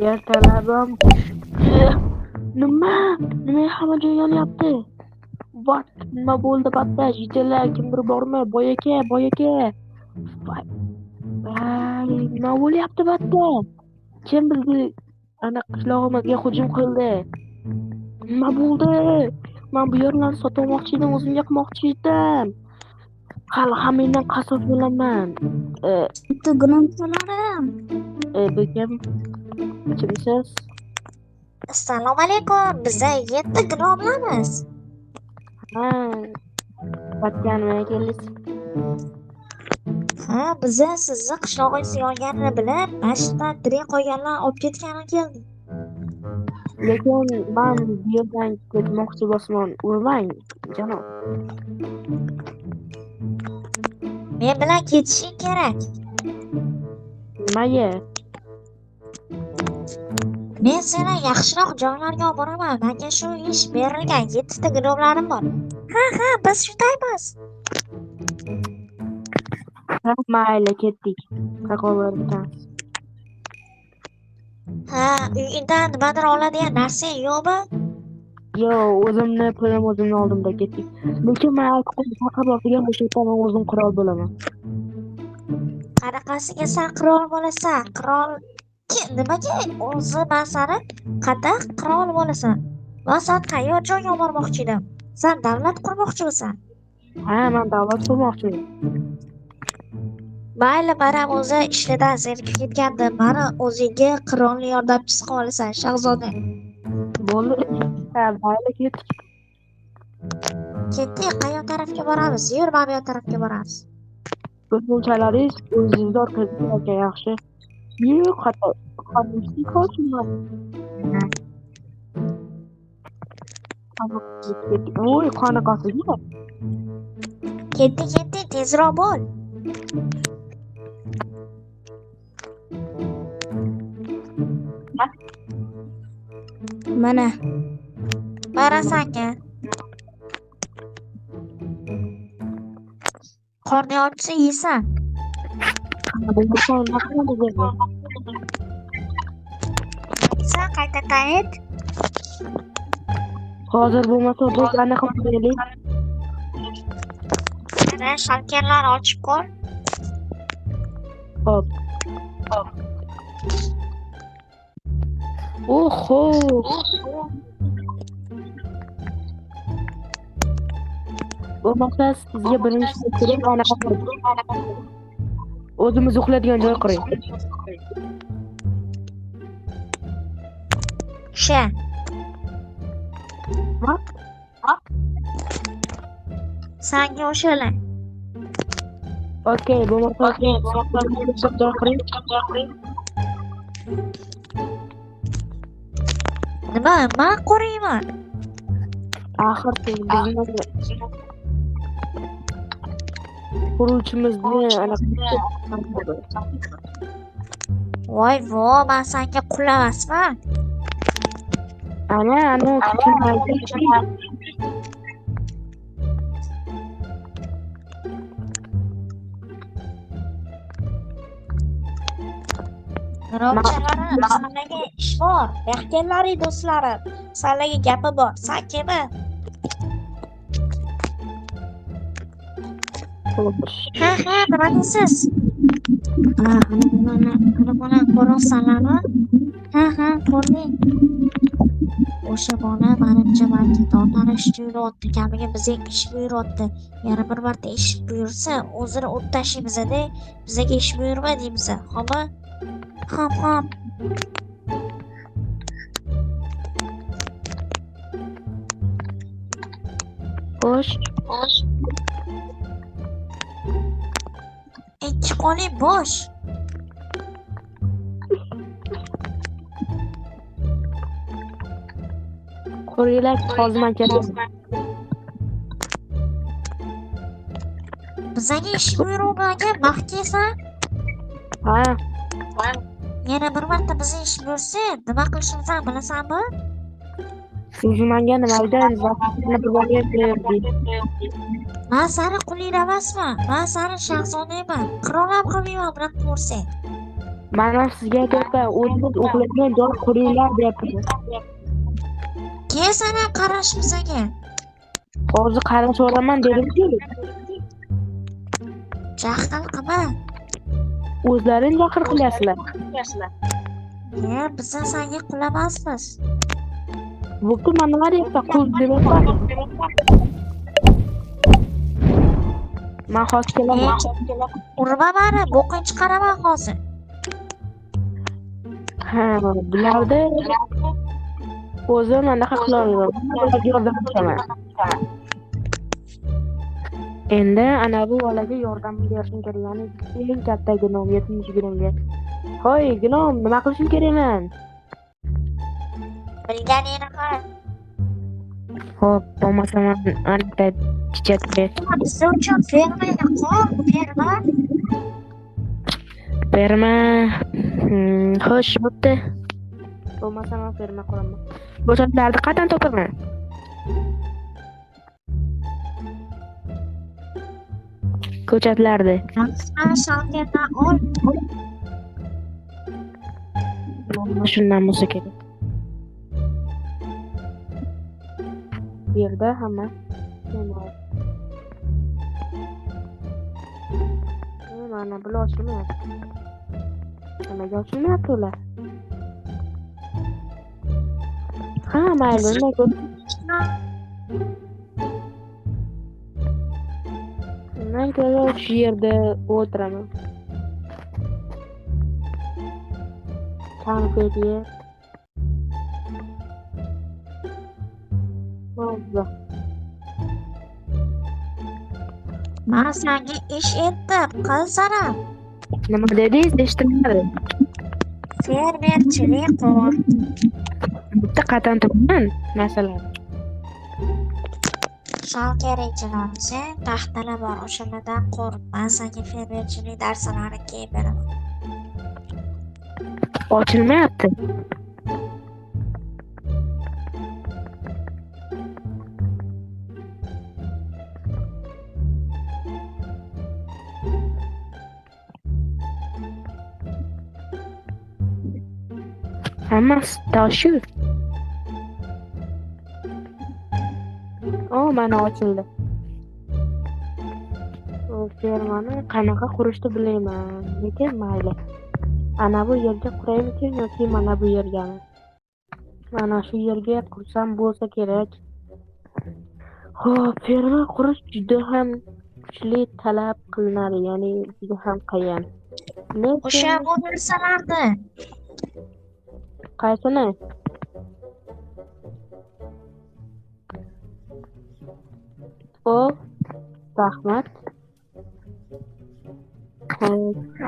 ertalab ham nima hamma joy yonyapti. Nima bo'ldi patta? Yigitlar kimdir bormi? Boyaka. Nima bo'lyapti patta? Kim bizni ana qishlog'imizga hujum qildi? Nima bo'ldi? Men bu yerlarni sotmoqchi edim, o'zimga qilmoqchi edim. Hali hammadan qasos bo'laman. Bitta gunohlarim. Bu kimsiz? Assalomu alaykum. Biz 7 gramlamiz. Ha, batganmi keldingiz? Ha, biz sizni qishlog'ingiz yonganini bilib, mashina direk qo'yganlar olib ketgani keldik. Lekin men bu yerdan ketmoqchi bo'lsam, urmang, janob. Men bilan ketishing kerak. Nimaga? Men seni yaxshiroq joylarga olib boraman. Menga shu ish berilgan 7 ta gramlarim bor. Ha, biz shundaymiz. Mayli, ketdik. Raqobatdan. Ha, uyingdan nimadir oladigan narsa yo'qmi? Yo'q, o'zimni pulim o'zimni oldimda ketdik. Lekin men taqabotiga mushukdan o'zim qirol bo'laman. Qanaqasiga sen qirol bo'lasan? Qirol nimaga o'zi masani qataq qirol bo'lasan? Men sen tayyor joyga bormoqchi edim. Sen davlat qurmoqchimisan? Ha, men davlat qurmoqchiman. Mayli, mana o'zi ishidan zerikib ketganda mani o'zingga qirolni yordamchisi qilib olasan, shahzoda. Bo'ldi. Ha, mayli, ketdik. Ketdik, qayoq tarafga boramiz? Yur, mana bu tarafga boramiz. Ko'zmunchalaringiz o'zingizni orqangizga yaxshi. Yo'q, qanday qo'shilmas. Voy, qanaqasiga? Ketdik, tezroq bo'l. Mana senga. Qorni ochsa yeysan. Sen qayta qayt. Hozir bo'lmasa biz anaqa qilaylik. Mana shalkarlarni ochib qo'y. Hop. Oho. Bo'lmasa sizga birinchi kerak anaqa qilib. O'zimiz uxlaydigan joy qiring. Sha. Senga o'shalar. Okey, bo'lmasa joy qiring. Nima? Men qo'rayman. Axir bizni quruvchimizni anaqa. Voy, men senga qulamasman. Ana Rovchalarim, sizlarga ish bor. Yaxkenlaring do'stlarim, sizlarga gapi bor. Sen kimmi? Ha, nima deysiz? Mana ko'rsanlarmi? Ha, ko'rdik. O'sha bola menimcha tortishni yuribdi, kamiga bizga ish buyuryapti. Yana bir marta ish buyursa, o'zini o't tashlaymiz-da, bizga ish buyurma deymiz. Xo'pmi? Hop. Xo'sh. Ikki qo'ling bo'sh. Qo'ringlar, hozir men kelaman. Bizga ish buyurmagan baxtlisan? Ha. Yana bir marta bizga ish buyursa, nima qilishimizni bilasanmi? Siz menga nima deyapsiz? Men seni quling emasman. Men seni shahzodayman. Qirol ham qilmayman bunaqa ko'rsang. Mana sizga aytyapman, o'zingiz uxlaydigan joy quringlar deyapti. Keyin sana qarash bizaga. Hozir qarash olaman dedim-ku. Jahl qilma. O'zlaring jahl qilyapsizlar. Biz senga qulamasmiz. Bo'pti, mana nima deyapsan? Qul demayapman. Men hozir kelaman. Urma meni, bo'qing chiqaraman hozir. Ha, bularda o'zim anaqa qilaman. Yordam beraman. Endi ana bu bolaga yordam berishim kerak, ya'ni eng katta gunom 7-gunomga. Hoy, gunom, nima qilishim kerakman? Bilganingni qil. Xo'p, bo'lmasa men aniqda chichatga Biz uchun fermaydi, ferma. ferma. Xo'sh, bo'pti. Bo'lmasa men ferma quraman. Bo'shatlarni qachon topaman? Ko'chatlarni. Mana shalterdan ol. Shundan bo'lsa kerak. Bu yerda hamma mana bular ochilmayapti. Nimaga ochilmayapti ular? Ha, mayli, men ko'ra shu yerda o'tiraman. Tanqidga. Hozir. Men senga ish etdim, qilsana. Nima dedingiz? Eshitmadi. Fermerchilik qil. Bitta qatan topaman, masalan. Shalter ijrochisi taxtalar bor, o'shalardan qo'rq. Men senga fermerchilik darslarini kelib beraman. Ochilmayapti. Hammasi toshu. Mana ochildi. Fermani qanaqa qurishni bilayman, lekin mayli. Ana bu yerga quraymikin yoki mana bu yergami? Mana shu yerga qursam bo'lsa kerak. Xo'p, ferma qurish juda ham kuchli talab qilinadi, ya'ni juda ham qiyin. O'sha bu narsalarni qaysini? Rahmat.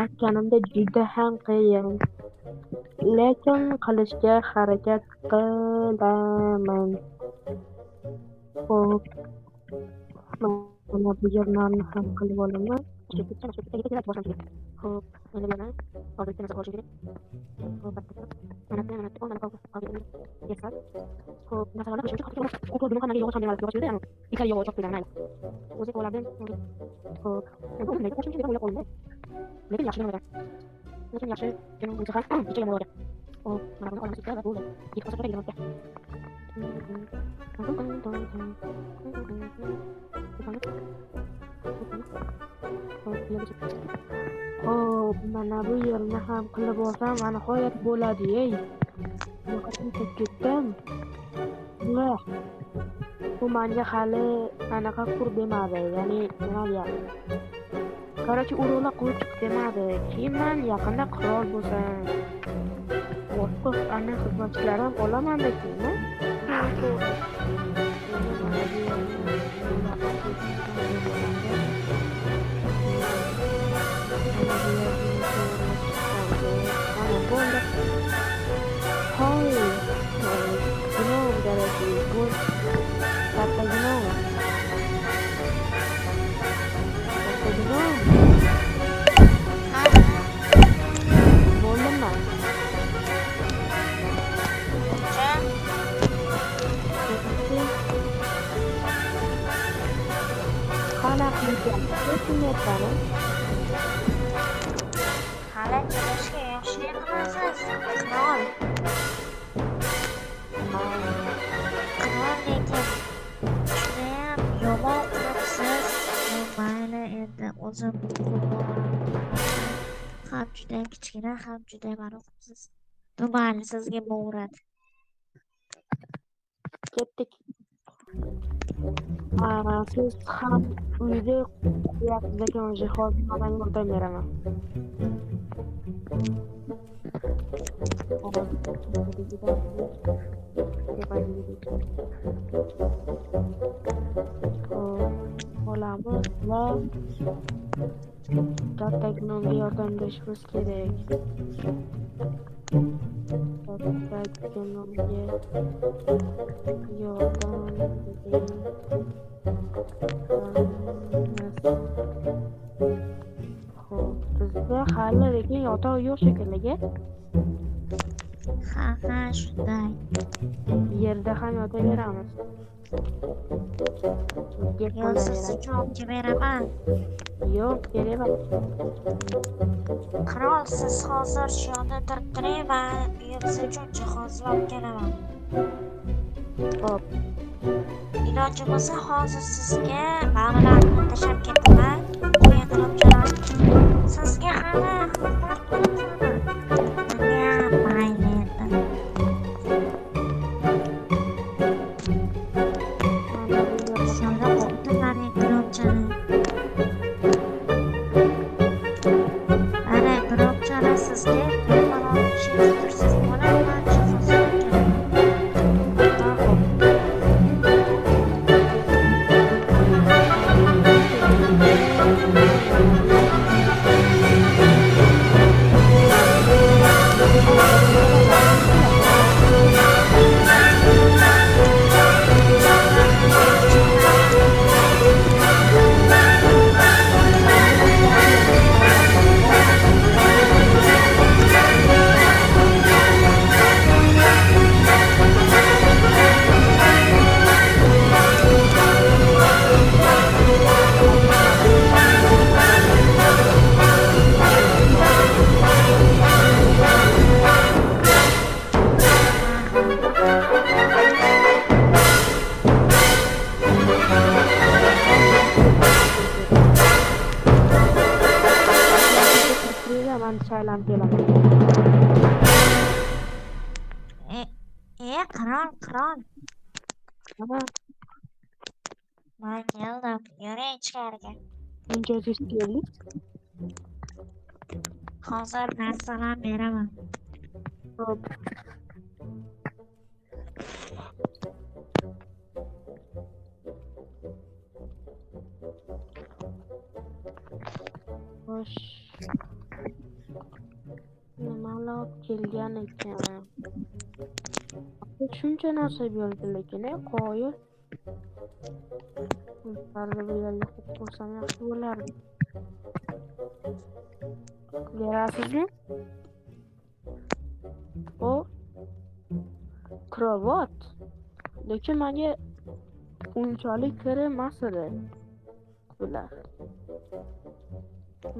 Aytganimda juda ham qiyin. Lekin qilishga harakat qilaman. Xo'p. Mana bu yerlarni ham qilib olaman. Xo'p, endi mana hozir ikkita narsa qilish kerak. Xo'p, masalan, o'sha qo'l bilan qanaqa yog'och ham demaydi, yog'och deydi, ya'ni ikkita yog'och chop qo'ygan mayli. O'zi qo'lardan. Xo'p, endi nima qilishim kerak o'ylab qoldim. Lekin yaxshi bo'ladi. Lekin yaxshi, men o'zi ham ikkita yomon bo'ladi. Xo'p, mana buni olamiz ikkita va bo'ldi. Ikki qo'shib qo'ygan ekan. Xo'p, mana bu yerni ham qilib olsam, nihoyat bo'ladi-ey. Nima ketdim? Voh. Bu menga hali anaqa qur demadi, ya'ni nima deyapti? Короче, urug'lar qo'yib chiq demadi. Keyin men yaqinda qirol bo'lsam, boshqa ana xizmatchilar ham olaman-da keyin. hali kelishga yaxshi o'zim ham juda kichkina, ham juda maroqsiz. Dumani sizga bo'radi. Ketdik. Siz ham uyda qo'yapsiz ekan jihozni odam yordam beraman. Olamiz va kattaginamga yordam berishimiz kerak. Kattaginamga yordam Xo'p, bizda hali lekin yotoq yo'q shekilli. Ha, shunday. Yerda ham yotaveramiz. Yo'q, sizni javobga beraman. Yo'q, kerak emas. Qirol, siz hozir shiyonni tirqiring, man uyimiz uchun jihozlab kelaman. Xo'p, Iloji bo'lsa hozir sizga baliqlarni tashlab ketaman. Qo'yadilar. Sizga hali xizmat qilaman. Mayli. Shunda o'tdilaring pirogchani. Ana pirogchani sizga bemalol pishirtirsiz bo'ladi. Man jihozlab kelaman. man chaylanib kelaman. Qirol. Mana Man keldim. Yuring ichkariga. buncha tez keldik. Hozir narsalar beraman. Xo'p. Xo'sh. Nimalar olib kelgan ekan? Shuncha narsa berdi lekin qoyil. Bunlarni bu yerga qo'yib qo'ysam yaxshi bo'lardi. Berasizmi? O krovat. Lekin menga unchalik kerak emas edi. Bular.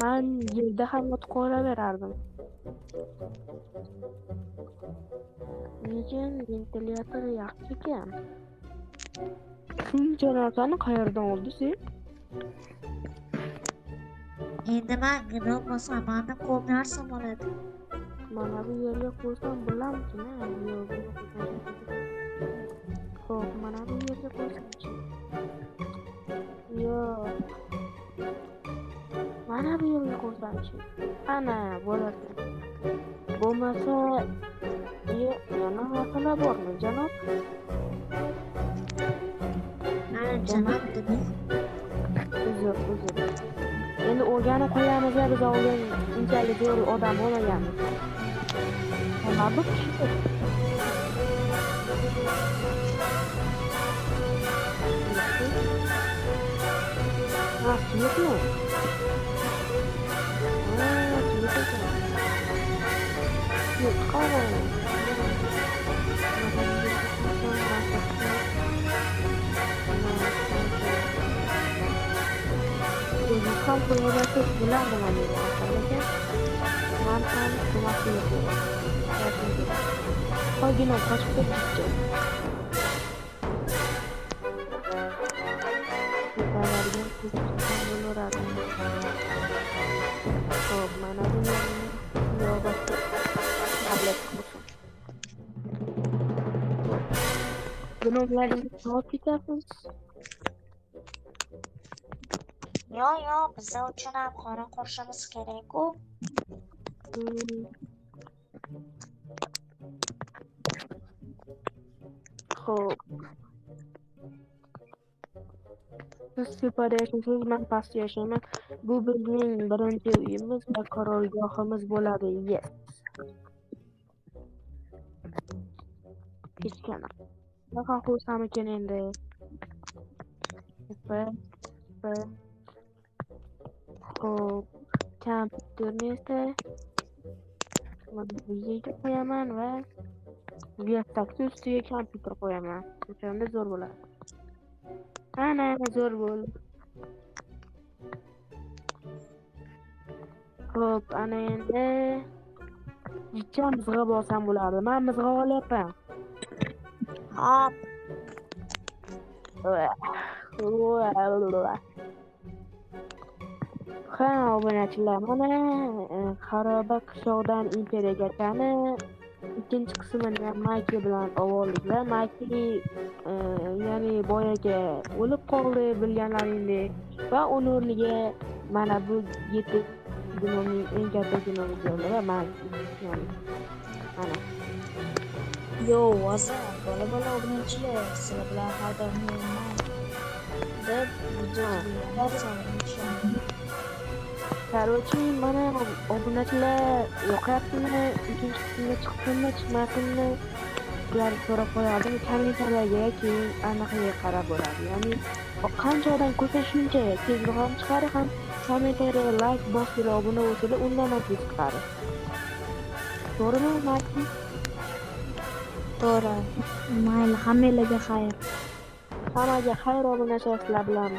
Men yerda ham yotib qolaverardim. Lekin ventilyator yaxshi ekan. Shuncha narsani qayerdan oldi sen? Endi men g'idov bo'lsam, menda ko'p narsa bo'ladi. Mana bu yerga qo'ysam bo'larmikin? Xo'p, mana bu yerga qo'ysam-chi? Yo'q. Mana bu yerga qo'ysam-chi? Ana, bo'ladi. Bo'lmasa, yana narsalar bormi, janob? Janob dedi. Uzr. Endi o'rganib qo'yamiz, biz oldin unchalik zo'r odam bo'lmaganmiz. Nima bu kishi? Yo'qmi? Yo'q, qolgan. Kam pulga çok bilen bulamıyor. Ben tam kumaşı yapıyorum. O gün o kaçıp gideceğim. Bu kadar gün kızım bo'laveradi. Xo'p, mana bu ilovaga tablet bo'lsin. Binovlaringizni olib ketasiz. Yo'q, bizlar uchun ham xona qurishimiz kerak-ku. Xo'p. Siz tepada yashaysiz, men pastda yashayman. Bu bizning birinchi uyimiz va qarorgohimiz bo'ladi. Yes. Hech qanaqa. Bunaqa xursamikin endi. Xo'p, kompyuterni esa mana bu yerga qo'yaman va vertakni ustiga kompyuter qo'yaman. O'shanda zo'r bo'ladi. Ana, zo'r bo'ldi. Xo'p, ana endi bitta mizg'ib olsam bo'ladi. Men mizg'ib olyapman. Hop, Ha, obunachilar, mana Xaroba qishlog'idan Imperiyaga ikkinchi qismini ham Mayki bilan ovozliklar. Mayki ya'ni boyaga o'lib qoldi bilganlaringdek va uning o'rniga mana bu 7 gunoning eng katta gunohi keldi va Mayki ya'ni mana yo, hozir bola obunachilar sizlar bilan haydovman deb video Короче, mana obunachilar yoqyaptimi, ikkinchi qismga chiqsinmi, chiqmasinmi, ular so'rab qo'yadi. Kommentarlarga keyin aniqligiga qarab bo'ladi. Ya'ni qancha odam ko'rsa shuncha tezroq ham chiqadi, ham kommentariya, like bosinglar, obuna bo'lsanglar, undan ham tez chiqadi. To'g'rimi, Martin? to'g'ri. Mayli, hammalarga xayr. Hammaga xayr, obunachilar bilan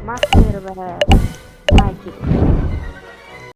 Master va Mikey.